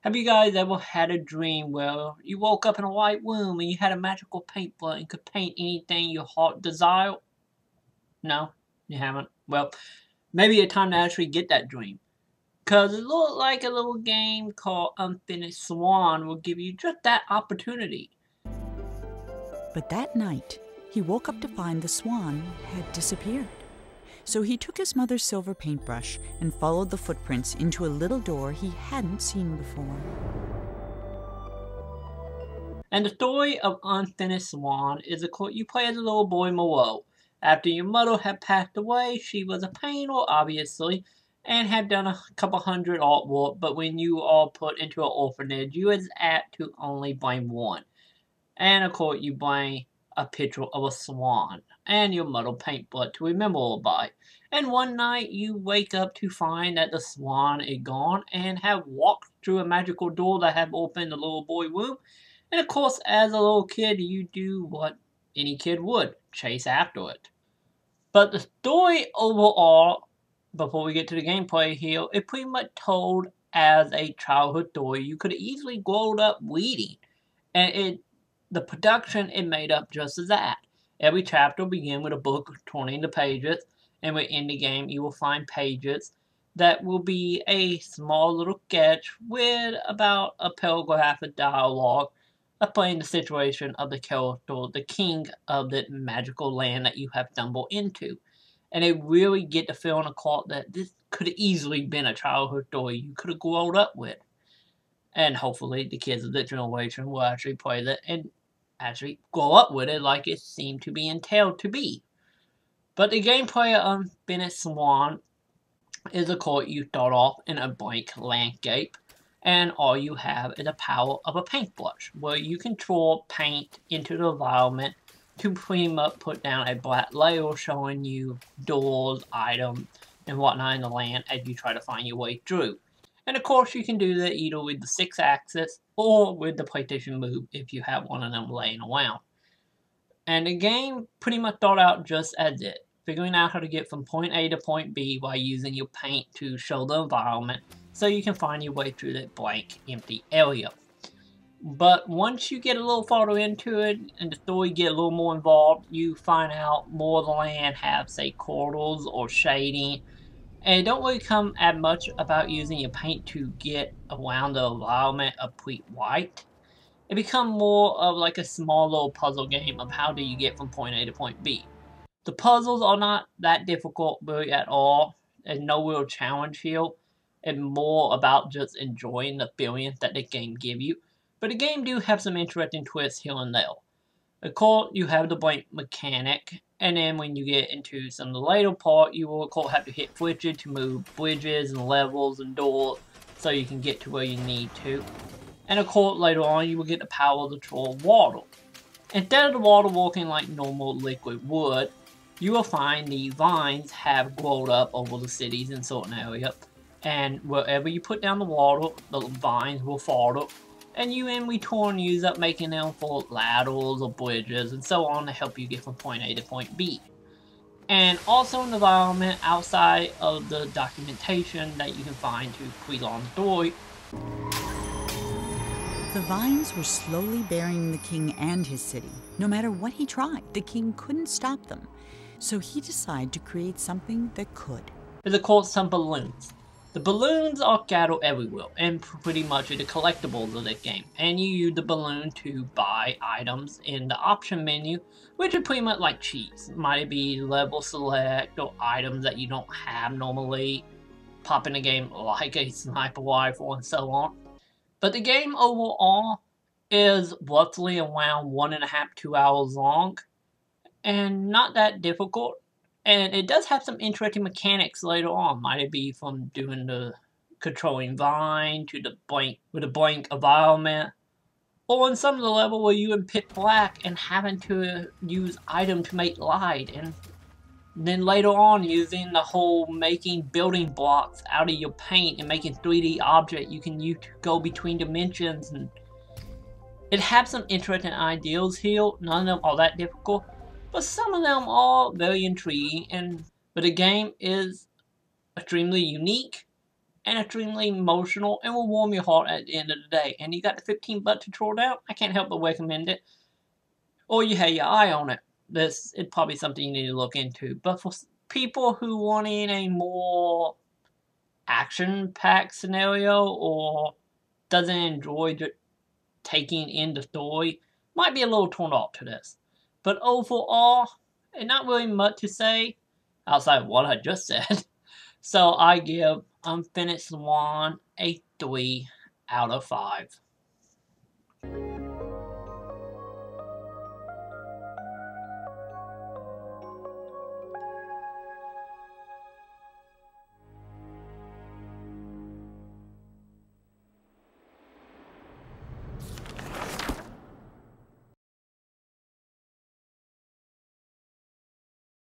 Have you guys ever had a dream where you woke up in a white room and you had a magical paintbrush and could paint anything your heart desired? No? You haven't? Well, maybe it's time to actually get that dream. Because it looks like a little game called Unfinished Swan will give you just that opportunity. But that night, he woke up to find the swan had disappeared. So he took his mother's silver paintbrush and followed the footprints into a little door he hadn't seen before. And the story of Unfinished Swan is a quote you play as a little boy Moreau. After your mother had passed away, she was a painter, obviously, and had done a couple hundred artwork, but when you are put into an orphanage, you was apt to only blame one. And of course, you blame a picture of a swan and your mother paintbrush to remember her by. And one night you wake up to find that the swan is gone and have walked through a magical door that have opened the little boy room. And of course, as a little kid, you do what any kid would, chase after it. But the story overall, before we get to the gameplay here, it pretty much told as a childhood story you could easily grow up reading. And the production it made up just as that. Every chapter will begin with a book turning the pages, and within the game you will find pages that will be a small little sketch with about a paragraph of dialogue explaining the situation of the character, the king of the magical land that you have stumbled into. And they really get the feeling across that this could have easily been a childhood story you could have grown up with. And hopefully the kids of this generation will actually play that and actually grow up with it like it seemed to be entailed to be. But the gameplay of Unfinished Swan is, of course, you start off in a blank landscape, and all you have is the power of a paintbrush, where you control paint into the environment to pretty much put down a black layer showing you doors, items, and whatnot in the land as you try to find your way through. And of course you can do that either with the 6-axis or with the PlayStation Move if you have one of them laying around. And the game pretty much started out just as it, figuring out how to get from point A to point B by using your paint to show the environment so you can find your way through that blank, empty area. But once you get a little farther into it and the story get a little more involved, you find out more of the land have, say, corridors or shading. And it don't really come at much about using your paint to get around the environment of complete white. It becomes more of like a small little puzzle game of how do you get from point A to point B. The puzzles are not that difficult really at all. There's no real challenge here. It's more about just enjoying the experience that the game gives you. But the game do have some interesting twists here and there. Of course, you have the blank mechanic, and then when you get into some of the later part, you will of course have to hit switches to move bridges and levels and doors so you can get to where you need to. And of course, later on, you will get the power to control water. Instead of the water working like normal liquid would, you will find the vines have grown up over the cities in certain areas, and wherever you put down the water, the vines will fall. And you in return use up making them for ladders or bridges and so on to help you get from point A to point B. And also in the environment outside of the documentation that you can find to quiz on the story. The vines were slowly burying the king and his city. No matter what he tried, the king couldn't stop them. So he decided to create something that could. There's of course some balloons. The balloons are scattered everywhere, and pretty much the collectibles of this game. And you use the balloon to buy items in the option menu, which are pretty much like cheats. Might it be level select or items that you don't have normally, pop in the game like a sniper rifle and so on. But the game overall is roughly around 1.5 to 2 hours long, and not that difficult. And it does have some interesting mechanics later on. Might it be from doing the controlling vine to the blank with a blank environment, or in some of the level where you in pitch black and having to use item to make light, and then later on using the whole making building blocks out of your paint and making 3D object you can use to go between dimensions. And it has some interesting ideas here. None of them are that difficult, but some of them are very intriguing. But the game is extremely unique and extremely emotional and will warm your heart at the end of the day. And you got the $15 tutorial down, I can't help but recommend it. Or you have your eye on it. This is probably something you need to look into. But for people who wanting a more action-packed scenario or doesn't enjoy taking in the story, might be a little torn off to this. But overall, and not really much to say outside of what I just said. So I give Unfinished Swan a 3 out of 5.